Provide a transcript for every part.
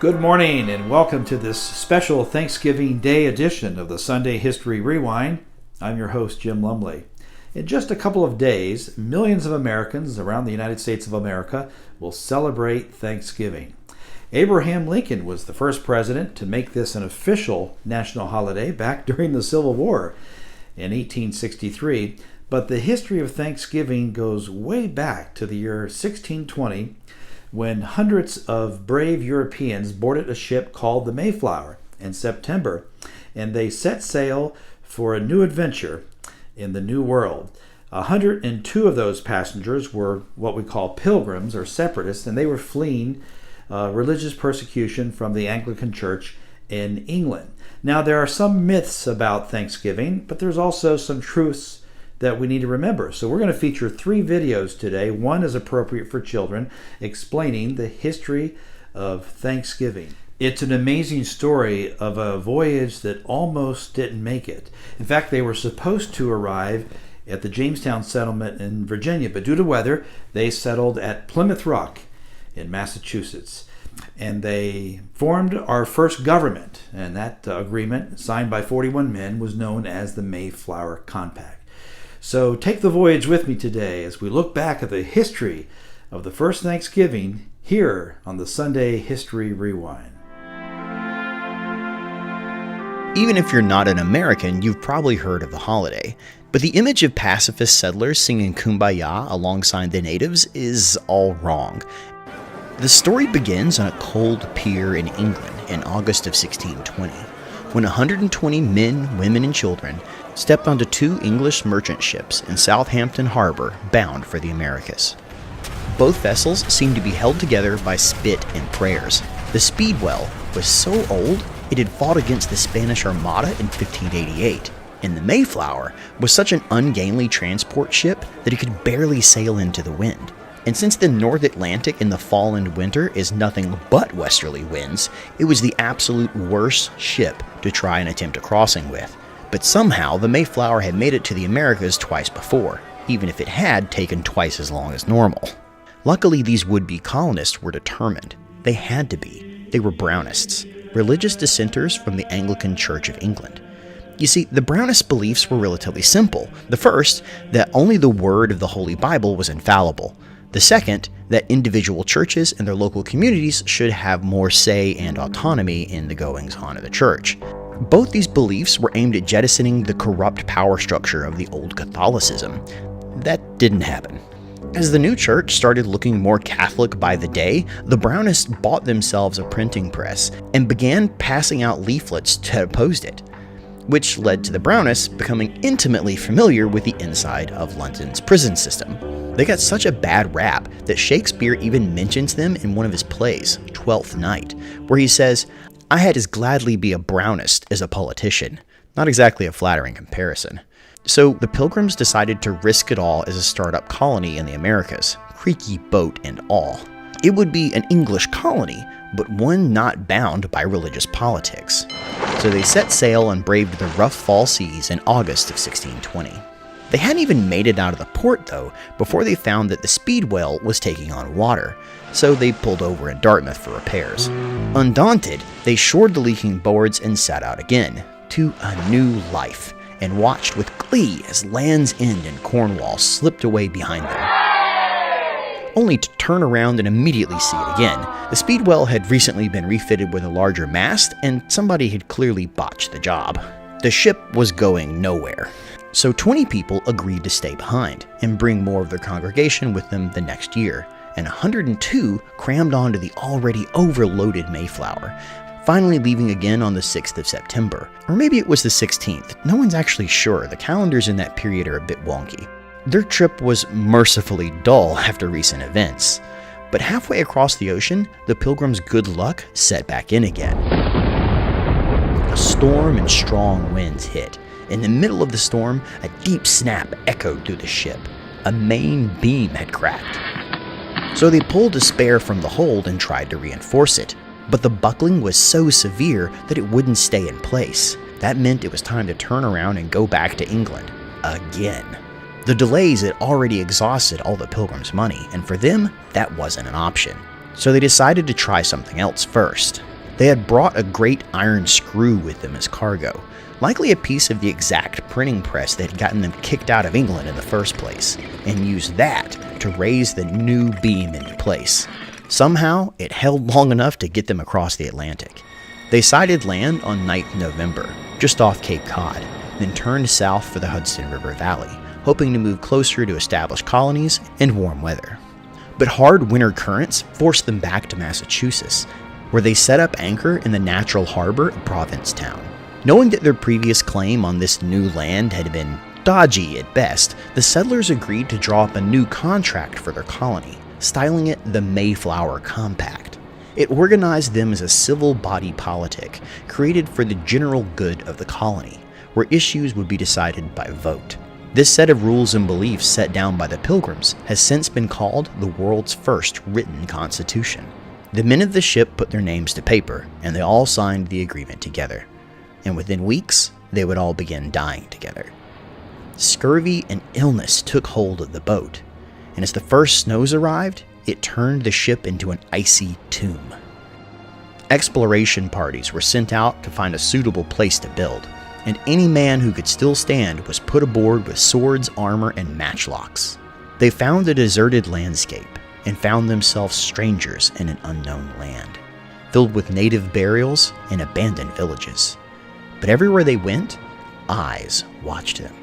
Good morning and welcome to this special Thanksgiving Day edition of the Sunday History Rewind. I'm your host, Jim Lumley. In just a couple of days, millions of Americans around the United States of America will celebrate Thanksgiving. Abraham Lincoln was the first president to make this an official national holiday back during the Civil War in 1863, but the history of Thanksgiving goes way back to the year 1620 when hundreds of brave Europeans boarded a ship called the Mayflower in September, and they set sail for a new adventure in the New World. 102 of those passengers were what we call pilgrims or separatists, and they were fleeing religious persecution from the Anglican Church in England. Now, there are some myths about Thanksgiving, but there's also some truths that we need to remember. So we're going to feature 3 videos today. One is appropriate for children, explaining the history of Thanksgiving. It's an amazing story of a voyage that almost didn't make it. In fact, they were supposed to arrive at the Jamestown settlement in Virginia, but due to weather, they settled at Plymouth Rock in Massachusetts. And they formed our first government, and that agreement, signed by 41 men, was known as the Mayflower Compact. So take the voyage with me today as we look back at the history of the first Thanksgiving here on the Sunday History Rewind. Even if you're not an American, you've probably heard of the holiday. But the image of pacifist settlers singing Kumbaya alongside the natives is all wrong. The story begins on a cold pier in England in August of 1620, when 120 men, women, and children stepped onto 2 English merchant ships in Southampton Harbor bound for the Americas. Both vessels seemed to be held together by spit and prayers. The Speedwell was so old it had fought against the Spanish Armada in 1588, and the Mayflower was such an ungainly transport ship that it could barely sail into the wind. And since the North Atlantic in the fall and winter is nothing but westerly winds, it was the absolute worst ship to try and attempt a crossing with. But somehow the Mayflower had made it to the Americas twice before, even if it had taken twice as long as normal. Luckily, these would-be colonists were determined. They had to be. They were Brownists, religious dissenters from the Anglican Church of England. You see, the Brownist beliefs were relatively simple. The first, that only the word of the Holy Bible was infallible. The second, that individual churches and their local communities should have more say and autonomy in the goings-on of the church. Both these beliefs were aimed at jettisoning the corrupt power structure of the old Catholicism. That didn't happen. As the new church started looking more Catholic by the day, the Brownists bought themselves a printing press and began passing out leaflets that opposed it, which led to the Brownists becoming intimately familiar with the inside of London's prison system. They got such a bad rap that Shakespeare even mentions them in one of his plays, Twelfth Night, where he says, "I had as gladly be a Brownist as a politician." Not exactly a flattering comparison. So the Pilgrims decided to risk it all as a startup colony in the Americas, creaky boat and all. It would be an English colony, but one not bound by religious politics. So they set sail and braved the rough fall seas in August of 1620. They hadn't even made it out of the port, though, before they found that the Speedwell was taking on water, so they pulled over in Dartmouth for repairs. Undaunted, they shored the leaking boards and set out again, to a new life, and watched with glee as Land's End and Cornwall slipped away behind them, only to turn around and immediately see it again. The Speedwell had recently been refitted with a larger mast, and somebody had clearly botched the job. The ship was going nowhere. So 20 people agreed to stay behind and bring more of their congregation with them the next year, and 102 crammed onto the already overloaded Mayflower, finally leaving again on the 6th of September. Or maybe it was the 16th. No one's actually sure. The calendars in that period are a bit wonky. Their trip was mercifully dull after recent events. But halfway across the ocean, the Pilgrims' good luck set back in again. A storm and strong winds hit. In the middle of the storm, a deep snap echoed through the ship. A main beam had cracked. So they pulled a spare from the hold and tried to reinforce it. But the buckling was so severe that it wouldn't stay in place. That meant it was time to turn around and go back to England. Again. The delays had already exhausted all the Pilgrims' money, and for them, that wasn't an option. So they decided to try something else first. They had brought a great iron screw with them as cargo, likely a piece of the exact printing press that had gotten them kicked out of England in the first place, and used that to raise the new beam into place. Somehow, it held long enough to get them across the Atlantic. They sighted land on 9th November, just off Cape Cod, then turned south for the Hudson River Valley, hoping to move closer to established colonies and warm weather. But hard winter currents forced them back to Massachusetts, where they set up anchor in the natural harbor of Provincetown. Knowing that their previous claim on this new land had been dodgy at best, the settlers agreed to draw up a new contract for their colony, styling it the Mayflower Compact. It organized them as a civil body politic created for the general good of the colony, where issues would be decided by vote. This set of rules and beliefs set down by the Pilgrims has since been called the world's first written constitution. The men of the ship put their names to paper, and they all signed the agreement together. And within weeks, they would all begin dying together. Scurvy and illness took hold of the boat, and as the first snows arrived, it turned the ship into an icy tomb. Exploration parties were sent out to find a suitable place to build, and any man who could still stand was put aboard with swords, armor, and matchlocks. They found a deserted landscape and found themselves strangers in an unknown land, filled with native burials and abandoned villages. But everywhere they went, eyes watched them.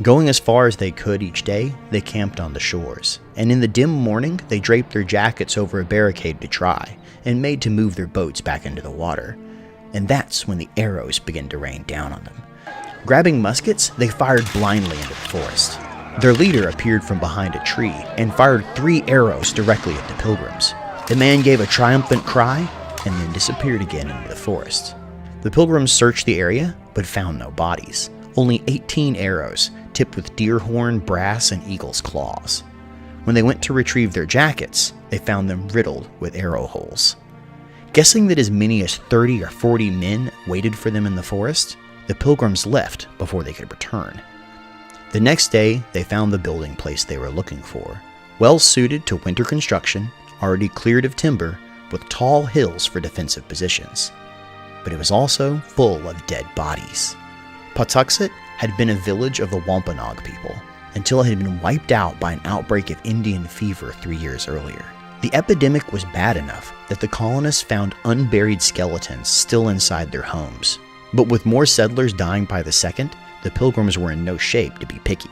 Going as far as they could each day, they camped on the shores, and in the dim morning, they draped their jackets over a barricade to dry, and made to move their boats back into the water. And that's when the arrows began to rain down on them. Grabbing muskets, they fired blindly into the forest. Their leader appeared from behind a tree and fired 3 arrows directly at the Pilgrims. The man gave a triumphant cry and then disappeared again into the forest. The Pilgrims searched the area, but found no bodies. Only 18 arrows, tipped with deer horn, brass, and eagle's claws. When they went to retrieve their jackets, they found them riddled with arrow holes. Guessing that as many as 30 or 40 men waited for them in the forest, the Pilgrims left before they could return. The next day, they found the building place they were looking for, well suited to winter construction, already cleared of timber, with tall hills for defensive positions. But it was also full of dead bodies. Patuxet had been a village of the Wampanoag people, until it had been wiped out by an outbreak of Indian fever 3 years earlier. The epidemic was bad enough that the colonists found unburied skeletons still inside their homes. But with more settlers dying by the second, the Pilgrims were in no shape to be picky.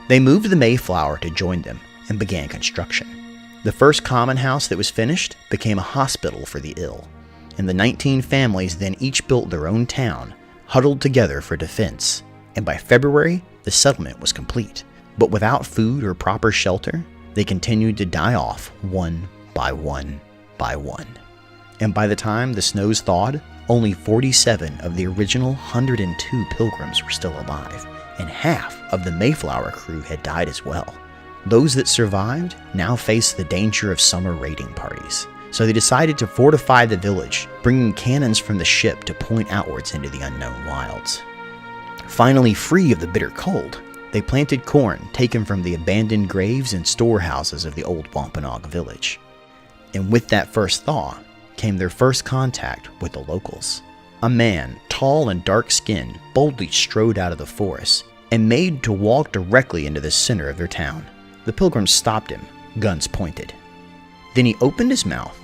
They moved the Mayflower to join them and began construction. The first common house that was finished became a hospital for the ill, and the 19 families then each built their own town, huddled together for defense, and by February, the settlement was complete. But without food or proper shelter, they continued to die off one by one by one. And by the time the snows thawed, only 47 of the original 102 Pilgrims were still alive, and half of the Mayflower crew had died as well. Those that survived now faced the danger of summer raiding parties, so they decided to fortify the village, bringing cannons from the ship to point outwards into the unknown wilds. Finally free of the bitter cold, they planted corn taken from the abandoned graves and storehouses of the old Wampanoag village. And with that first thaw came their first contact with the locals. A man, tall and dark-skinned, boldly strode out of the forest and made to walk directly into the center of their town. The Pilgrims stopped him, guns pointed. Then he opened his mouth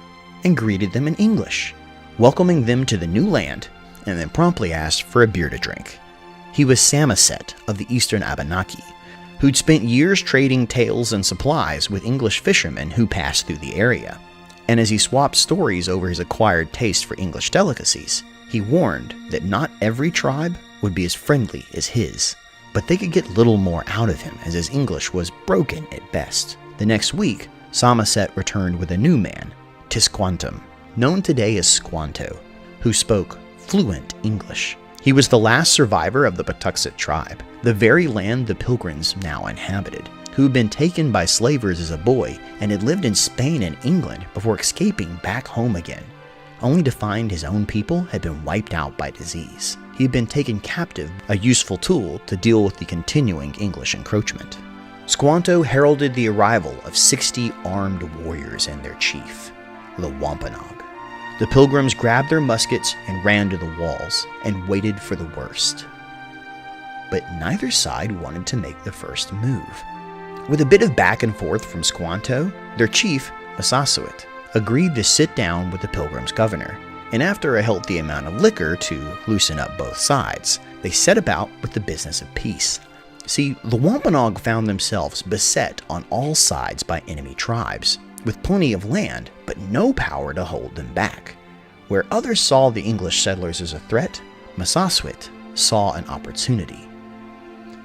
and greeted them in English, welcoming them to the new land, and then promptly asked for a beer to drink. He was Samoset of the eastern Abenaki, who'd spent years trading tales and supplies with English fishermen who passed through the area. And as he swapped stories over his acquired taste for English delicacies, he warned that not every tribe would be as friendly as his, but they could get little more out of him as his English was broken at best. The next week, Samoset returned with a new man, Tisquantum, known today as Squanto, who spoke fluent English. He was the last survivor of the Patuxet tribe, the very land the Pilgrims now inhabited, who had been taken by slavers as a boy and had lived in Spain and England before escaping back home again, only to find his own people had been wiped out by disease. He had been taken captive, a useful tool to deal with the continuing English encroachment. Squanto heralded the arrival of 60 armed warriors and their chief. the Wampanoag. The Pilgrims grabbed their muskets and ran to the walls and waited for the worst. But neither side wanted to make the first move. With a bit of back and forth from Squanto, their chief, Massasoit, agreed to sit down with the Pilgrims' governor, and after a healthy amount of liquor to loosen up both sides, they set about with the business of peace. See, the Wampanoag found themselves beset on all sides by enemy tribes, with plenty of land, but no power to hold them back. Where others saw the English settlers as a threat, Massasoit saw an opportunity.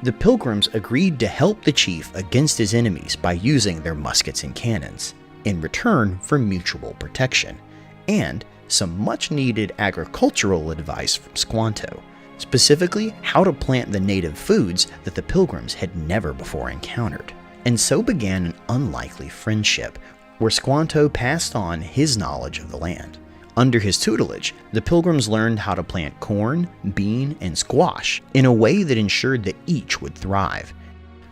The Pilgrims agreed to help the chief against his enemies by using their muskets and cannons, in return for mutual protection, and some much-needed agricultural advice from Squanto, specifically how to plant the native foods that the Pilgrims had never before encountered. And so began an unlikely friendship, where Squanto passed on his knowledge of the land. Under his tutelage, the Pilgrims learned how to plant corn, bean, and squash in a way that ensured that each would thrive.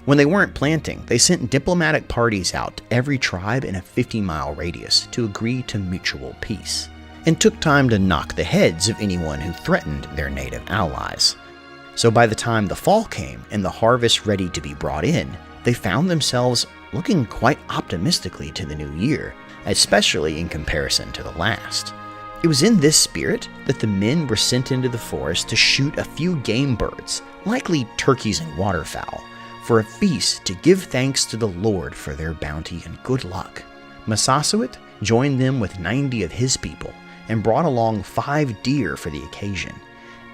When they weren't planting, they sent diplomatic parties out to every tribe in a 50-mile radius to agree to mutual peace, and took time to knock the heads of anyone who threatened their native allies. So by the time the fall came and the harvest ready to be brought in, they found themselves looking quite optimistically to the new year, especially in comparison to the last. It was in this spirit that the men were sent into the forest to shoot a few game birds, likely turkeys and waterfowl, for a feast to give thanks to the Lord for their bounty and good luck. Massasoit joined them with 90 of his people and brought along 5 deer for the occasion.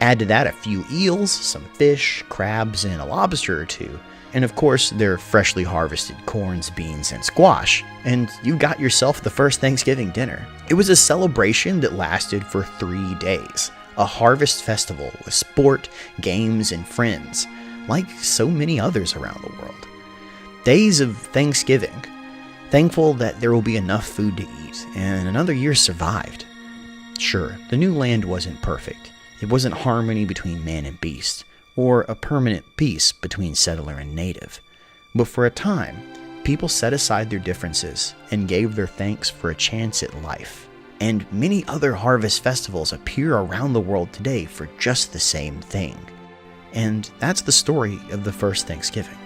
Add to that a few eels, some fish, crabs, and a lobster or two, and of course their freshly harvested corns, beans, and squash, and you got yourself the first Thanksgiving dinner. It was a celebration that lasted for 3 days, a harvest festival with sport, games, and friends, like so many others around the world. Days of Thanksgiving, thankful that there will be enough food to eat, and another year survived. Sure, the new land wasn't perfect. It wasn't harmony between man and beast, or a permanent peace between settler and native. But for a time, people set aside their differences and gave their thanks for a chance at life. And many other harvest festivals appear around the world today for just the same thing. And that's the story of the first Thanksgiving.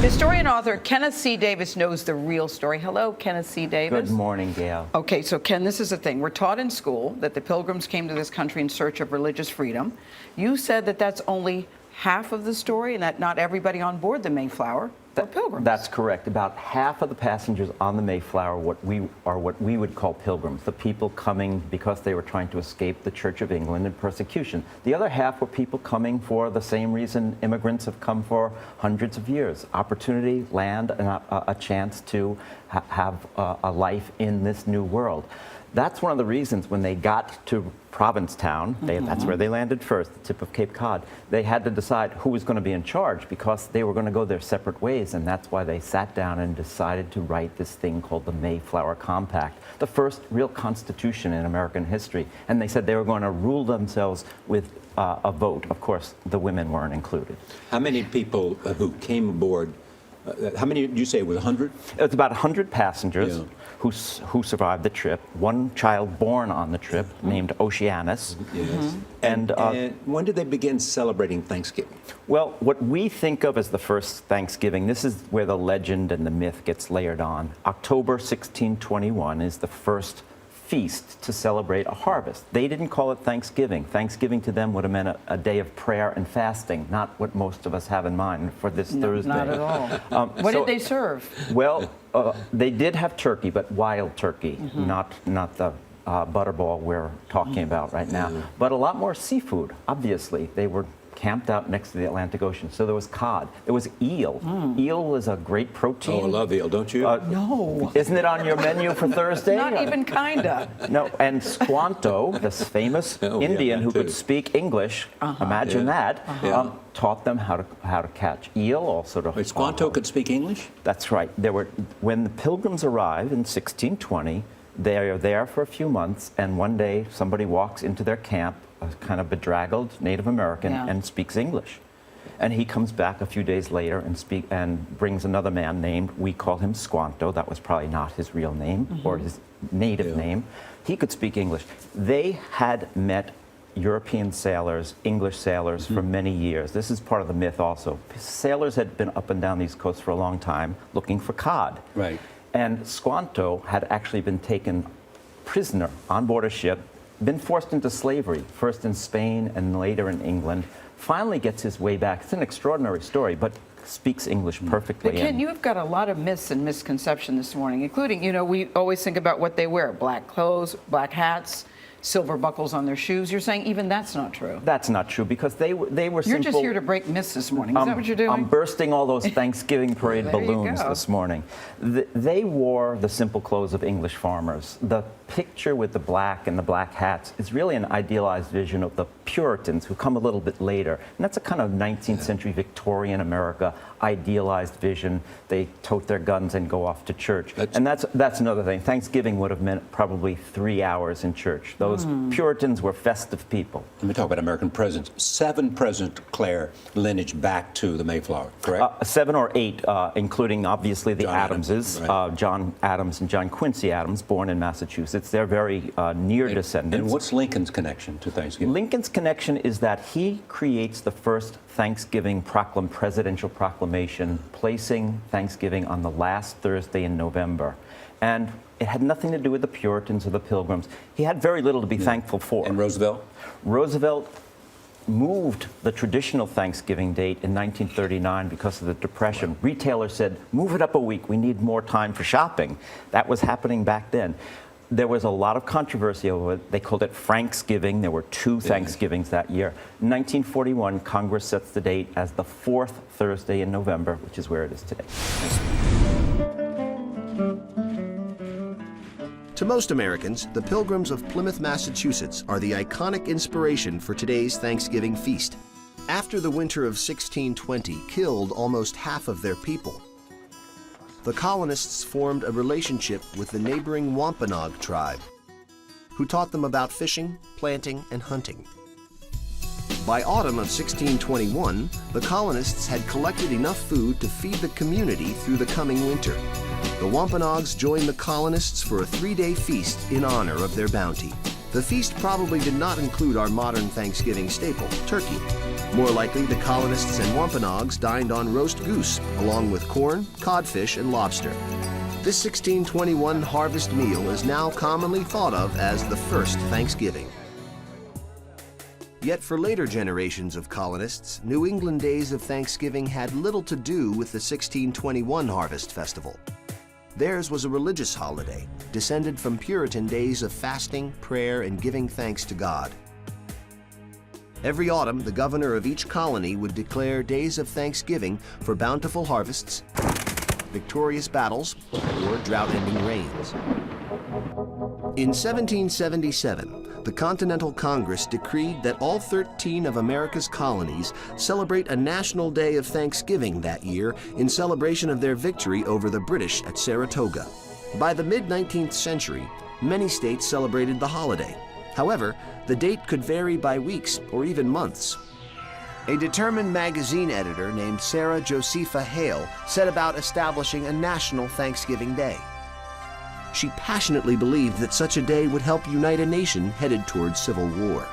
Historian author Kenneth C. Davis knows the real story. Hello, Kenneth C. Davis. Good morning, Gail. Okay, so Ken, this is the thing. We're taught in school that the Pilgrims came to this country in search of religious freedom. You said that that's only half of the story and that not everybody on board the Mayflower were pilgrims. That's correct. About half of the passengers on the Mayflower what we would call pilgrims, the people coming because they were trying to escape the Church of England and persecution. The other half were people coming for the same reason immigrants have come for hundreds of years: opportunity, land, and a chance to have a life in this new world. That's one of the reasons when they got to Provincetown, that's where they landed first, the tip of Cape Cod, they had to decide who was going to be in charge because they were going to go their separate ways, and that's why they sat down and decided to write this thing called the Mayflower Compact, the first real constitution in American history. And they said they were going to rule themselves with a vote. Of course, the women weren't included. How many people who came aboard, how many did you say, it was 100? It was about 100 passengers. Yeah. Who survived the trip. One child born on the trip named Oceanus. Yes. And when did they begin celebrating Thanksgiving? well, what we think of as the first Thanksgiving, this is where the legend and the myth gets layered on. October 1621 is the first feast to celebrate a harvest. They didn't call it Thanksgiving. Thanksgiving to them would have meant a day of prayer and fasting, not what most of us have in mind for this Thursday. Not at all. What did they serve? Well, they did have turkey, but wild turkey, not the butterball we're talking about right now. But a lot more seafood, obviously. They were camped out next to the Atlantic Ocean. So there was cod. There was eel. Eel is a great protein. Oh, I love eel, don't you? No. Isn't it on your menu for Thursday? Not even kinda. No, and Squanto, this famous Indian who could speak English, imagine that, taught them how to catch eel, also to... Wait, Squanto could speak English? That's right. When the Pilgrims arrived in 1620, they are there for a few months, and one day somebody walks into their camp, a kind of bedraggled Native American, and speaks English. And he comes back a few days later and brings another man named, we call him Squanto. That was probably not his real name or his native name. He could speak English. They had met European sailors, English sailors, for many years. This is part of the myth also. Sailors had been up and down these coasts for a long time looking for cod. Right. And Squanto had actually been taken prisoner on board a ship, been forced into slavery, first in Spain and later in England, finally gets his way back. It's an extraordinary story, but speaks English perfectly. But Ken, you've got a lot of myths and misconceptions this morning, including, you know, we always think about what they wear, black clothes, black hats, silver buckles on their shoes. You're saying even that's not true. That's not true, because they were You're simple. just here to break myths this morning. Is that what you're doing? I'm bursting all those Thanksgiving parade There you balloons go. this morning. They wore the simple clothes of English farmers. The picture with the black and the black hats is really an idealized vision of the Puritans who come a little bit later. And that's a kind of 19th century Victorian America idealized vision. They tote their guns and go off to church. And that's another thing. Thanksgiving would have meant probably 3 hours in church. Those Puritans were festive people. Let me talk about American presidents. 7 presidents declare lineage back to the Mayflower, correct? 7 or 8, including obviously the John Adamses, Adams, right. John Adams and John Quincy Adams, born in Massachusetts. They're very near descendants. And what's Lincoln's connection to Thanksgiving? Lincoln's connection is that he creates the first Thanksgiving presidential proclamation, placing Thanksgiving on the last Thursday in November. And it had nothing to do with the Puritans or the Pilgrims. He had very little to be thankful for. And Roosevelt? Roosevelt moved the traditional Thanksgiving date in 1939 because of the Depression. Right. Retailers said, move it up a week, we need more time for shopping. That was happening back then. There was a lot of controversy over it. They called it Franksgiving. There were 2 Thanksgivings that year. In 1941, Congress sets the date as the 4th Thursday in November, which is where it is today. To most Americans, the Pilgrims of Plymouth, Massachusetts are the iconic inspiration for today's Thanksgiving feast. After the winter of 1620 killed almost half of their people, the colonists formed a relationship with the neighboring Wampanoag tribe, who taught them about fishing, planting, and hunting. By autumn of 1621, the colonists had collected enough food to feed the community through the coming winter. The Wampanoags joined the colonists for a 3-day feast in honor of their bounty. The feast probably did not include our modern Thanksgiving staple, turkey. More likely, the colonists and Wampanoags dined on roast goose, along with corn, codfish, and lobster. This 1621 harvest meal is now commonly thought of as the first Thanksgiving. Yet for later generations of colonists, New England days of Thanksgiving had little to do with the 1621 harvest festival. Theirs was a religious holiday, descended from Puritan days of fasting, prayer, and giving thanks to God. Every autumn, the governor of each colony would declare days of thanksgiving for bountiful harvests, victorious battles, or drought-ending rains. In 1777, the Continental Congress decreed that all 13 of America's colonies celebrate a national day of Thanksgiving that year in celebration of their victory over the British at Saratoga. By the mid-19th century, many states celebrated the holiday. However, the date could vary by weeks or even months. A determined magazine editor named Sarah Josepha Hale set about establishing a national Thanksgiving Day. She passionately believed that such a day would help unite a nation headed towards civil war.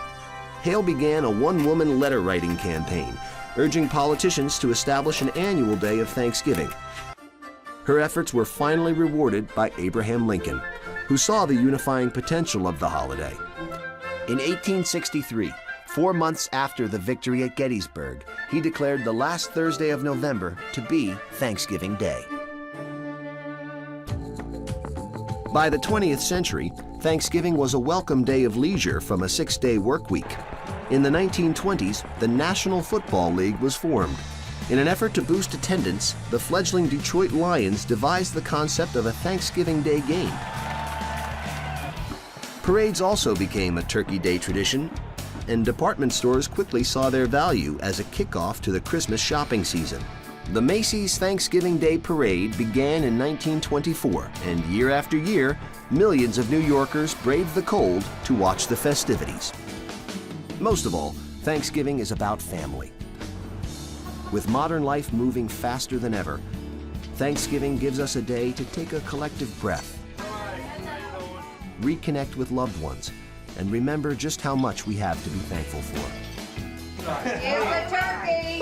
Hale began a one-woman letter-writing campaign, urging politicians to establish an annual day of Thanksgiving. Her efforts were finally rewarded by Abraham Lincoln, who saw the unifying potential of the holiday. In 1863, 4 months after the victory at Gettysburg, he declared the last Thursday of November to be Thanksgiving Day. By the 20th century, Thanksgiving was a welcome day of leisure from a 6-day work week. In the 1920s, the National Football League was formed. In an effort to boost attendance, the fledgling Detroit Lions devised the concept of a Thanksgiving Day game. Parades also became a Turkey Day tradition, and department stores quickly saw their value as a kickoff to the Christmas shopping season. The Macy's Thanksgiving Day Parade began in 1924, and year after year, millions of New Yorkers braved the cold to watch the festivities. Most of all, Thanksgiving is about family. With modern life moving faster than ever, Thanksgiving gives us a day to take a collective breath, reconnect with loved ones, and remember just how much we have to be thankful for. Here's the turkey!